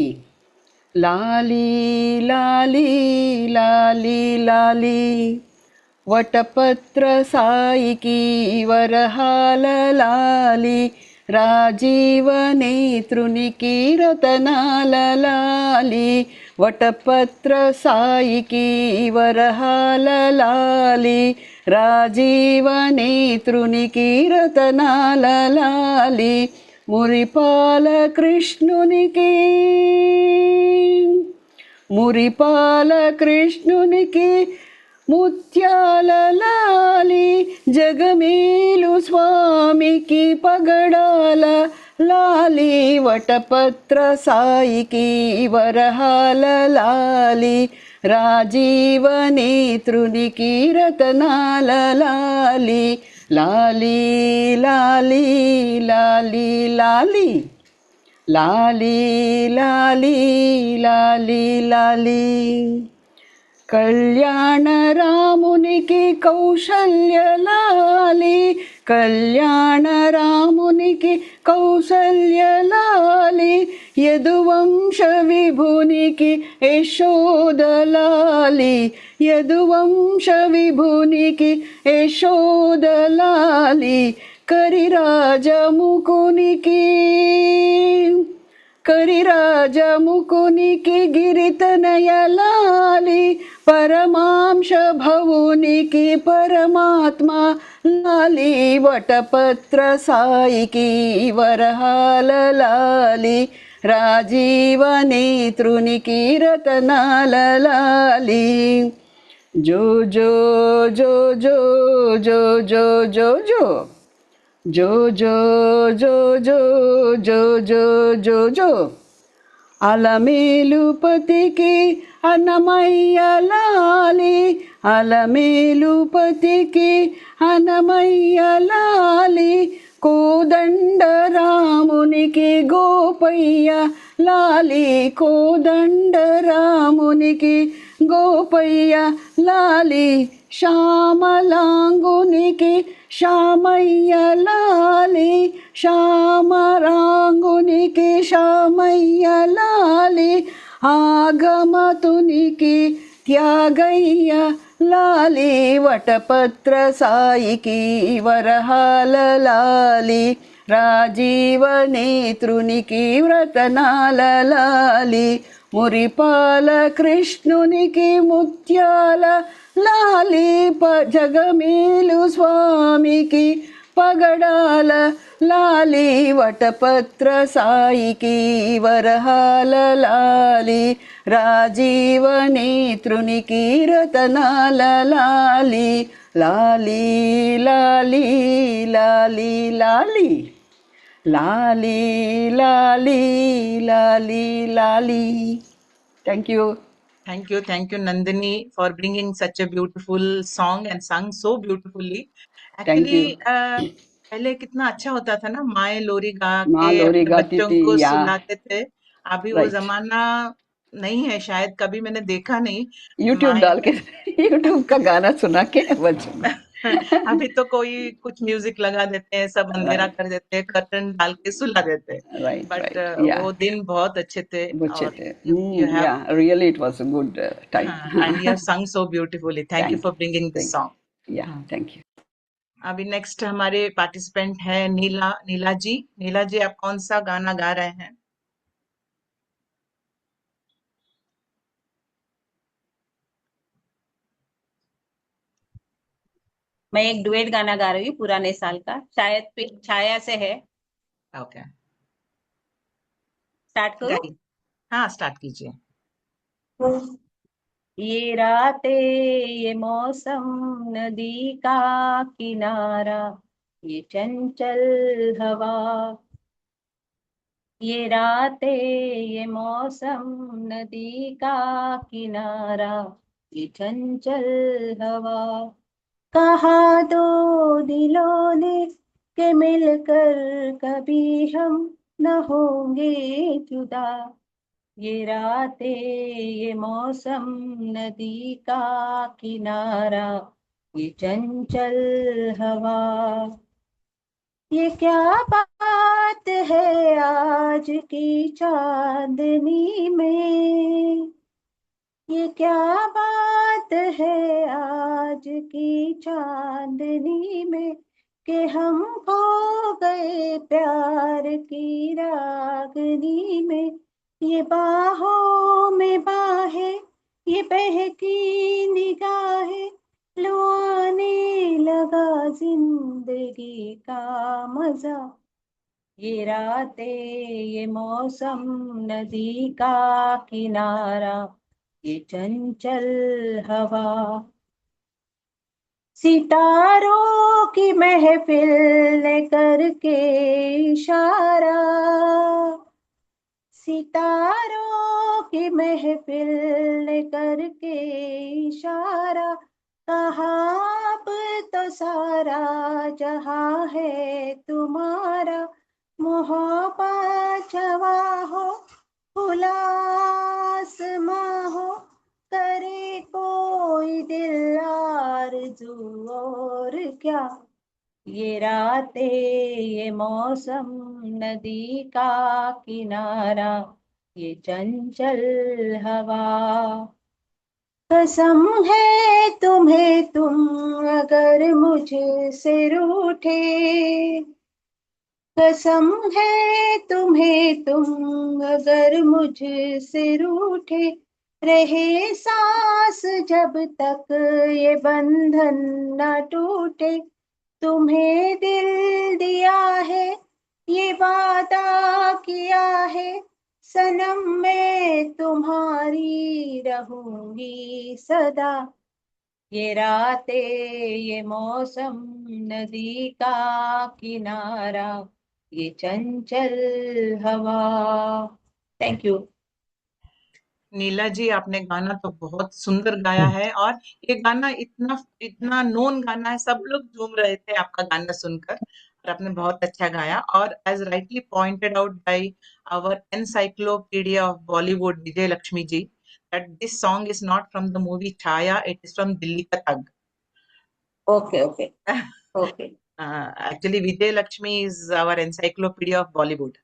M: Lali, lali, lali, lali. వటపత్ర సాయికి వరహాల లాలి, రాజీవ నేత్రునికి రతనాల లాలి. వటపత్ర సాయికి వరహాల లాలి, రాజీవ నేత్రునికి రతనాల లాలి. మురిపాల కృష్ణునికి, మురిపాల కృష్ణునికి ముత్యాల లాలి, జగమేలు స్వామికి పగడాల లాలి. వటపత్ర సాయికి వరహాల లాలి, రాజీవ నేత్రునికి రతనాల లాలి. లాలి లాలి లాలి లాలి, లాలి లాలి లాలి లాలి. కళ్యాణ రామునికి కౌశల్య లాలి, కళ్యాణ రామునికి కౌశల్య లాలి. యదువంశ విభునికి యశోద లాలి, యదువంశ విభునికి యశోద లాలి. కరిరాజముకునికి, కరిరాజముకునికి గిరితనయ లాలి. పరమాంశ భవునికి పరమాత్మ లాలి. వటపత్ర సాయికి వరహాల లాలి, రాజీవ నేత్రునికి రతనాల లాలి. जो जो जो जो जो जो जो जो जो जो जो जो जो जो जो जो అలమేలుపతికి అన్నమయ్య లాలి అలమేలుపతికి అన్నమయ్య లాలి కోదండ రామునికి గోపయ్య లాలి కోదండ రామునికి గోపయ్య లాలి శ్యామలాంగునికి శ్యామయ్య లాలి శ్యామరాంగునికి శ్యామయ్య లాలి ఆగమతునికి త్యాగయ్య లాలి వటపత్ర సాయికి వరహాల లాలి రాజీవ నేత్రునికి వ్రతనాల లాలి మురిపాల కృష్ణునికి ముత్యాల లాలి జగమేలు స్వామికి పగడాల లాలి వటపత్ర సాయికి వరహాల లాలి రాజీవ నేత్రునికి రతనాల లాలి లాలి లాలి లాలి లాలి లాలి లాలి లాలి లాలి. Thank you.
B: Thank you, Nandini, for bringing such a beautiful song and sung so beautifully.
M: Thank you.
B: Actually, पहले कितना अच्छा होता था ना, माए लोरी गा
M: माँ
B: के
M: लोरी
B: अपने
M: गाती
B: बच्चों
M: थी
B: को
M: या
B: सुलाते थे. अभी वो
M: राइट.
B: जमाना नहीं है, शायद कभी मैंने देखा नहीं.
M: यूट्यूब
B: माए
M: डाल के यूट्यूब का गाना सुना के बच्चों को
B: अभी तो कोई कुछ म्यूजिक लगा देते हैं, सब अंधेरा
M: राइट
B: कर देते हैं, कर्टन डाल के सुला देते हैं.
M: राइट
B: बट
M: राइट या
B: वो दिन बहुत अच्छे थे.
M: बच्चे
B: और
M: थे
B: you have
M: या really it was a good time
B: and you have sung so beautifully. Thank you
M: thank
B: for bringing this
M: you
B: song.
M: या थैंक यू.
B: अभी नेक्स्ट हमारे पार्टिसिपेंट है नीला. नीला जी, नीला जी, आप कौन सा गाना गा रहे हैं?
N: मैं एक डुएट गाना गा रही हूँ पुराने साल का, शायद छाया से है.
B: ओके,
N: स्टार्ट करूँ?
B: गाइए. हाँ, स्टार्ट कीजिए.
N: ये रातें ये मौसम नदी का किनारा, ये चंचल हवा. ये रातें ये मौसम नदी का किनारा, ये चंचल हवा. कहा दो दिलों ने कि मिलकर कभी हम न होंगे जुदा. ये रातें ये मौसम नदी का किनारा, ये चंचल हवा. ये क्या बात है आज की चांदनी में, ये क्या बात है आज की चांदनी में, कि हम खो गए प्यार की रागनी में. ये बाहों में बाहें ये बहकी निगाहें, लुआने लगा जिंदगी का मजा. ये रातें ये मौसम नदी का किनारा, ये चंचल हवा. सितारों की महफिल ने करके इशारा, सितारों की महफिल ने करके इशारा. कहा अब तो सारा जहां है तुम्हारा. मोहब्बत छवा हो खुला आसमां हो, करे कोई दिल आरज़ू और क्या. ये रातें ये मौसम नदी का किनारा, ये चंचल हवा. कसम है तुम्हें तुम अगर मुझसे रूठे, कसम है तुम्हें तुम अगर मुझसे रूठे. रहे सांस जब तक ये बंधन न टूटे. तुम्हें दिल दिया है ये वादा किया है, सनम मैं तुम्हारी रहूंगी सदा. ये रातें ये मौसम नदी का किनारा ये चंचल हवा। Thank you.
B: नीला जी, आपने गाना तो बहुत सुंदर गाया है, और ये गाना इतना इतना नोन गाना है, सब लोग झूम रहे थे आपका गाना सुनकर, और आपने बहुत अच्छा गाया। और as rightly pointed out by our encyclopedia of Bollywood Vijay Lakshmi ji, that this song is not from the movie Chaya, it is from Dilli Ka Thug.
N: Okay okay okay.
B: Actually, Vijay Lakshmi is our encyclopedia of Bollywood.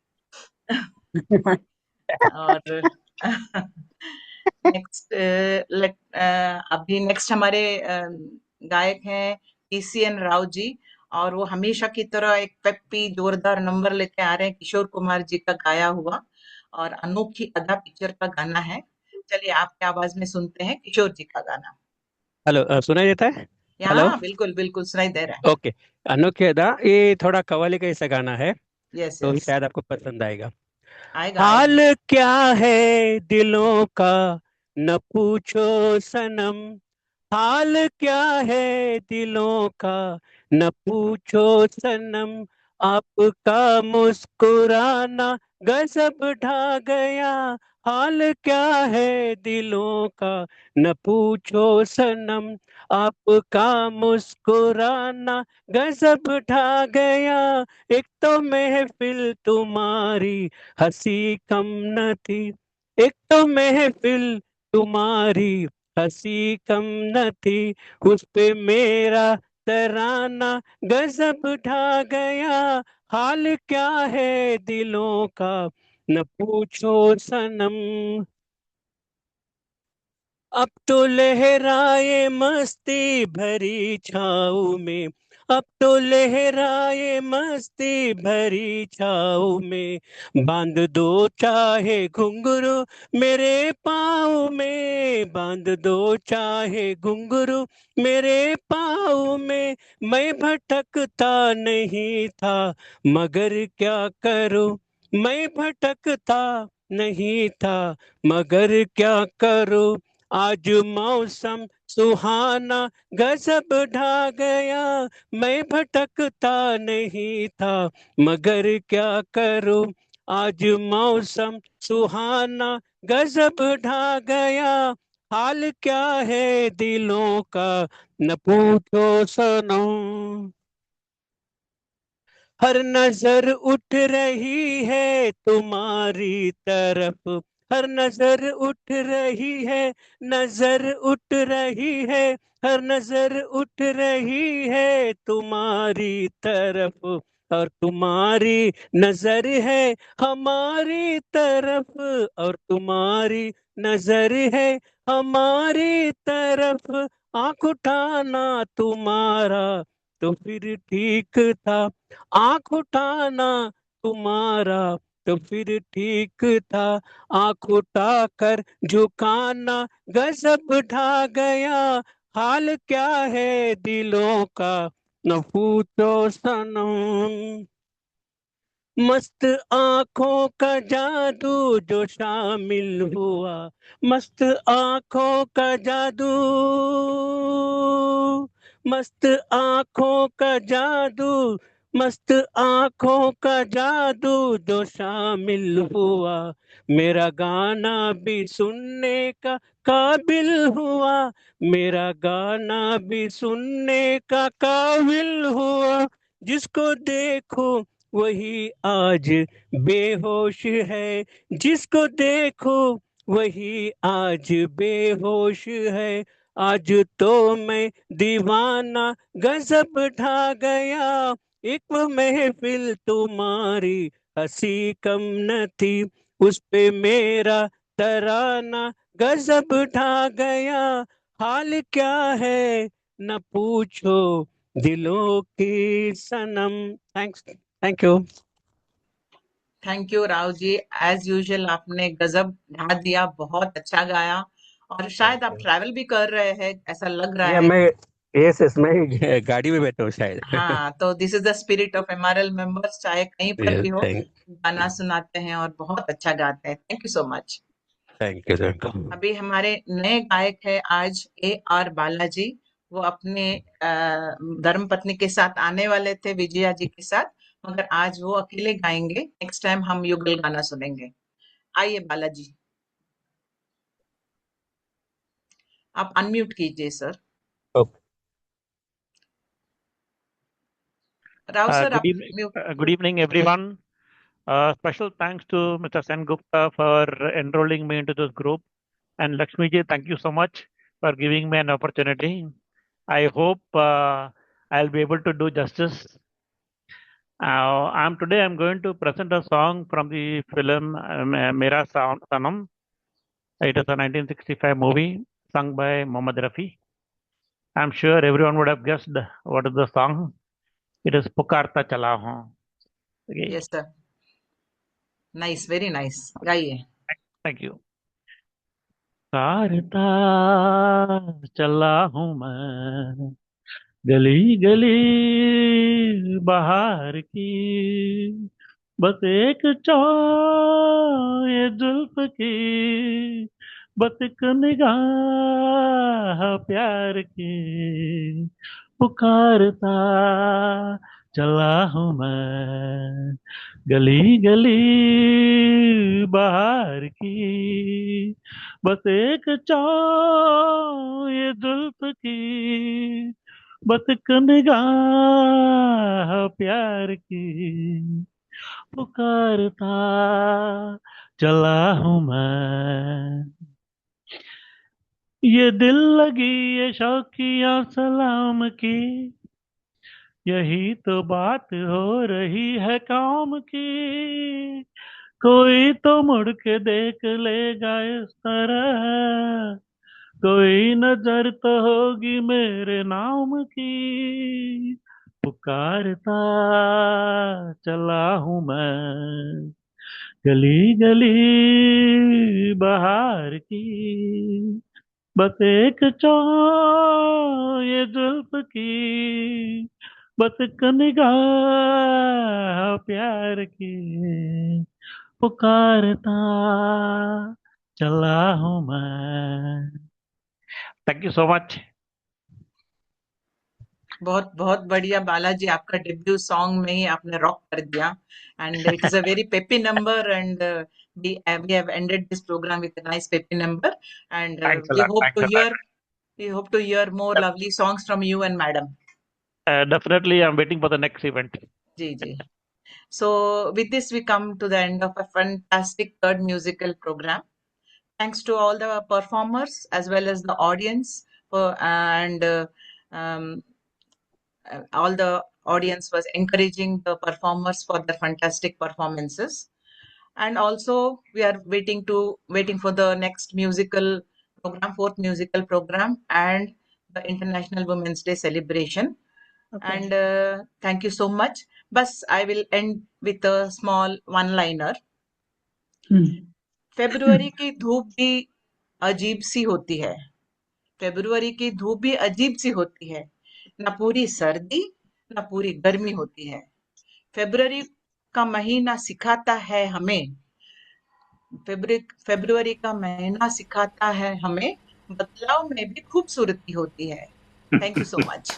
B: और next अभी next हमारे गायक हैं TCN Rao ji, और वो हमेशा की तरह एक पेप्पी जोरदार नंबर लेके आ रहे हैं, किशोर कुमार जी का गाया हुआ और अनोखी अदा पिक्चर का गाना है। चलिए आपके आवाज में सुनते हैं किशोर जी का गाना।
O: हेलो, सुनाई देता है? हेलो,
B: यहाँ बिल्कुल बिल्कुल सुनाई दे रहा है।
O: ओके। अनोखे अदा, ये थोड़ा कव्वाली का ऐसा गाना है,
B: यस
O: तो
B: यस,
O: शायद आपको पसंद आएगा।
B: आएगा आएगा।
O: हाल क्या है दिलों का न पूछो सनम, हाल क्या है दिलों का न पूछो सनम, आपका मुस्कुराना गजब ढा गया, हाल क्या है दिलों का न पूछो सनम, आपका मुस्कुराना गजब ढा गया, एक तो महफिल तुम्हारी हंसी कम न थी, एक तो महफिल तुम्हारी हंसी कम न थी, उस पे मेरा तराना गजब ढा गया, हाल क्या है दिलों का न पूछो सनम, अब तो लहराए मस्ती भरी छाँव में, अब तो लहराए मस्ती भरी छाँव में, बांध दो चाहे घुंघरू मेरे पाँव में, बांध दो चाहे घुंघरू मेरे पाँव में, मैं भटकता नहीं था मगर क्या करूं, मैं भटकता नहीं था मगर क्या करूं, आज मौसम सुहाना गजब ढा गया, मैं भटकता नहीं था मगर क्या करूं, आज मौसम सुहाना गजब ढा गया, हाल क्या है दिलों का न पूछो सनम, हर नजर उठ रही है तुम्हारी तरफ, हर नजर उठ रही है, नजर उठ रही है, हर नजर उठ रही है तुम्हारी तरफ, और तुम्हारी नजर है हमारी तरफ, और तुम्हारी नजर है हमारी तरफ, आंख उठाना तुम्हारा तो फिर ठीक था, आंख उठाना तुम्हारा तो फिर ठीक था, आंख उठाकर झुकाना गजब ढा गया, हाल क्या है दिलों का न पूछो सनम, मस्त आंखों का जादू जो शामिल हुआ, मस्त आंखों का जादू, मस्त आंखों का जादू, मस्त आंखों का जादू जो शामिल हुआ, मेरा गाना भी सुनने का काबिल हुआ, मेरा गाना भी सुनने का काबिल हुआ, जिसको देखो वही आज बेहोश है, जिसको देखो वही आज बेहोश है, आज तो मैं दीवाना गजब ढा गया, एक महफिल तुम्हारी हंसी कम न थी, उस पे मेरा तराना गजब ढा गया, हाल क्या है न पूछो दिलों की सनम। Thanks, thank you.
B: Thank you Rao ji, as usual आपने गजब ढा दिया, बहुत अच्छा गाया, और शायद आप ट्रैवल भी कर रहे हैं ऐसा लग रहा
O: या
B: है।
O: मैं यस यस मैं गाड़ी में बैठा हूँ शायद।
B: हाँ, तो this is the spirit of MRL members, चाहे कहीं पर भी हो गाना सुनाते हैं और बहुत अच्छा गाते हैं। Thank you so much.
O: Thank you.
B: अभी हमारे नए गायक है आज AR बालाजी, वो अपने धर्म पत्नी के साथ आने वाले थे, विजया जी के साथ, मगर आज वो अकेले गाएंगे। नेक्स्ट टाइम हम युगल गाना सुनेंगे। आइए बालाजी, आप अनम्यूट कीजिए सर।
O: Okay.
B: राव सर आप
P: Good evening, everyone. Special thanks to Mr. Sen Gupta for enrolling me into this group. And Lakshmi ji, thank you so much for giving me an opportunity. I hope I'll be able to do justice. Today I'm going to present a song from the film Mera Sanam. It is a 1965 movie sung by Mohammad Rafi. I'm sure everyone would have guessed what is the song. It is Pukarta Chala Hoon. Okay.
B: Yes sir, nice, very nice, गाइए।
P: Thank you. पुकारता चला हूँ मैं गली गली बाहर की, बस एक ये जुल्फ की, बस एक निगाह प्यार की, पुकारता चला हूँ मैं गली गली बाहर की, बस एक ये जुल्फ की, बस एक निगाह प्यार की, पुकारता चला हूँ मैं। ये दिल लगी ये शौकिया सलाम की, यही तो बात हो रही है काम की, कोई तो मुड़ के देख लेगा इस तरह, कोई नजर तो होगी मेरे नाम की, पुकारता चला हूँ मैं गली गली बाहर की, बस एक ये जुल्फ की, बस एक निगाह प्यार की, पुकारता चला हूँ मैं। Thank you so much.
B: बहुत बहुत बढ़िया बालाजी, आपका डेब्यू सॉन्ग में ही आपने रॉक कर दिया, and it is a very peppy number, and we have ended this program with a nice peppy number, and
P: Thanks a lot.
B: we hope to hear more lovely songs from you and madam.
P: Definitely, I'm waiting for the next event.
B: जी। So with this we come to the end of a fantastic third musical program. Thanks to all the performers as well as the audience and all the audience was encouraging the performers for their fantastic performances. And also we are waiting for the next musical program, fourth musical program, and the International Women's Day celebration.
E: Okay.
B: And thank you so much. Bas I will end with a small one-liner. February की धूप भी अजीब सी होती है, February की धूप भी अजीब सी होती है, ना पूरी सर्दी ना पूरी गर्मी होती है, फेब्रुअरी का महीना सिखाता है हमें, फेब्रुअरी का महीना सिखाता है हमें, बदलाव में भी खूबसूरती होती है। Thank you so much.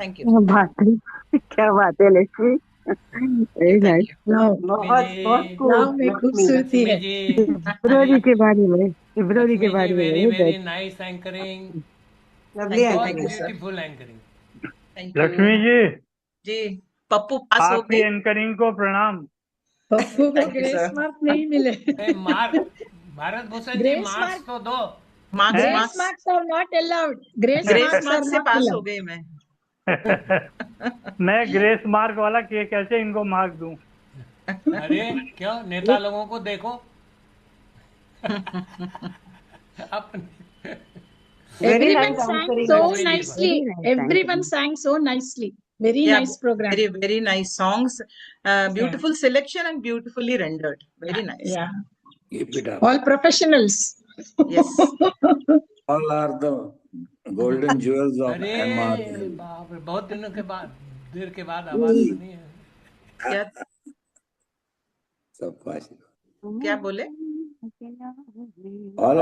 B: Thank you.
D: क्या बात है लक्ष्मी, वेरी नाइस।
E: बदलाव में खूबसूरती है।
D: फेब्रुअरी के बारे में, फेब्रुअरी के बारे में
Q: very nice anchoring, beautiful anchoring.
I: Lakshmi
B: ji, Pappu pass हो
I: आपकी एंकरिंग को प्रणाम।
E: पप्पू को ग्रेस मार्क नहीं मिले।
Q: भारत भूषण जी मार्क्स तो दो।
E: Grace marks are not allowed, grace marks
B: से पास हो गई मैं।
I: मैं ग्रेस मार्क वाला कैसे इनको मार्क दूं?
Q: अरे क्यों, नेता लोगों को देखो।
E: Everyone sang so nicely. Everyone sang so nicely. Very nice program.
B: Very nice songs. Beautiful selection and beautifully rendered. Very nice.
E: Yeah.
L: Keep it up.
E: All professionals.
B: Yes.
L: All are the golden jewels of MR.
Q: बाप रे, बहुत दिनों के बाद, देर के बाद आवाज सुनी है।
B: क्या
L: सब
B: क्या बोले?
L: all